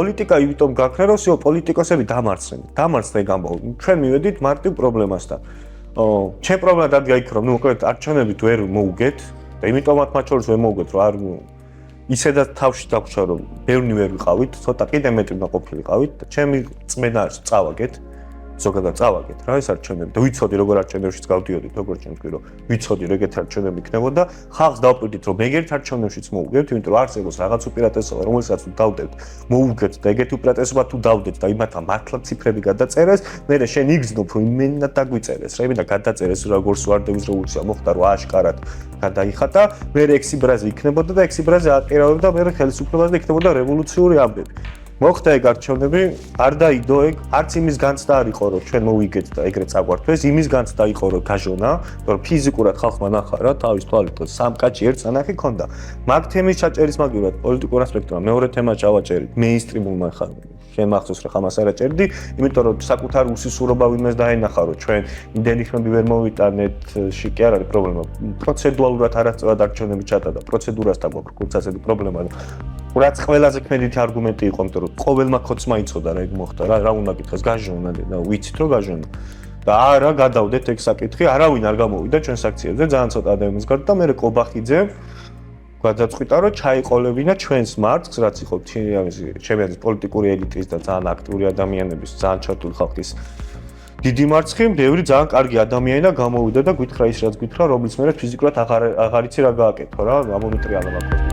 პოლიტიკა იმიტომ გაქრა, რომ всё პოლიტიკოსები დამარცხენ. დამარცხდა ეგ ამბავი. ჩვენ მივედით მარტივ პრობლემასთან. ჩემ პრობლემა დადგა იქ, რომ უყურეთ არჩევნებით ვერ მოუგეთ და იმიტომაც მათ შორის ვერ მოუგეთ, რომ არ ისედაც თავში დაგვრჩა, რომ ბევრი ვერ ვიყავით, ცოტა კიდე მეტი უნდა ყოფილიყავით და ჩემი წმენა წავაგეთ. ზოგადად წავაგეთ რა ეს არჩევნები და ვიცოდი როგორ არჩევნებშიც გავდიოდით როგორც ჩემ თქვი რომ ვიცოდი რომ ეგეთ არჩევნები იქნებოდა ხალხს დავპირდით რომ ეგეთ არჩევნებშიც მოუგებთ იმიტომ რომ არც ეგოს რაღაც უპირატესობა რომელსაც თუ დავდებთ მოუგებთ და ეგეთ უპირატესობა თუ დავდებთ და იმათთან მართლა ციფრები გადაწერეს მე შენ იგრძნობ რომ იმენა დაგვიწერეს რა იმენა გადაწერეს როგორც ვარდების რევოლუცია მოხდა რომ აშკარად გადაიხატა მე ექსიბრაზე იქნებოდა და ექსიბრაზე აპირავებდა მე ხელისუფლებაზე იქნებოდა რევოლუციური ამბები მოხდა ეგ არჩევნები, არ დაიდო ეგ, არც იმის განცდა არ იყო, რომ ჩვენ მოვიგეთ და ეგრეთ წაგვართვეს, იმის განცდა იყო, რომ გაჟონა, რომ ფიზიკურად ხალხმა ნახა რა, თავის თვალით სამ კაჭი ერთ სანახი ქონდა. მაგ თემის ჩაჭერის მაგივრად პოლიტიკურ ასპექტმა მეორე თემა ჩავაჭერით, მეინსტრიმულმა ხა შემახსოვს რა ხამას არ აჭერდი, იმიტომ რომ საკუთარ უსისურობა ვინმეს დაენახა, რომ ჩვენ იმდენი ხმები ვერ მოვიტანეთ, კი არ არის პრობლემა. პროცედურალურად არასწორად არჩევნები ჩატარდა, პროცედურასთან გვაქვს ასეთი პრობლემა. რაც ყველაზე კმედითი არგუმენტი იყო, იმიტომ რომ ყოველმა ქოცმა იცოდა რა ეგ მოხდა რა უნდა გითხეს გაჟონა და ვიცით რომ გაჟონა. და არა გადავდეთ ეგ საკითხი, არავინ არ გამოვიდა ჩვენ საქციელზე, ძალიან ცოტა ადამიანის გარდა და მე კობახიძე გადაწყვიტა რომ ჩაიყოლებინა ჩვენს მარცხს, რაც იყო ჩემი პოლიტიკური ელიტის და ძალიან აქტიური ადამიანების, ძალიან ჩართული ხალხის დიდი მარცხი, ბევრი ძალიან კარგი ადამიანი და გამოვიდა და გითხრა ის რაც გითხრა, რომელიც მე ფიზიკურად აღარ იცი რა გააკეთო რა, ამომიტრიალა მაგას.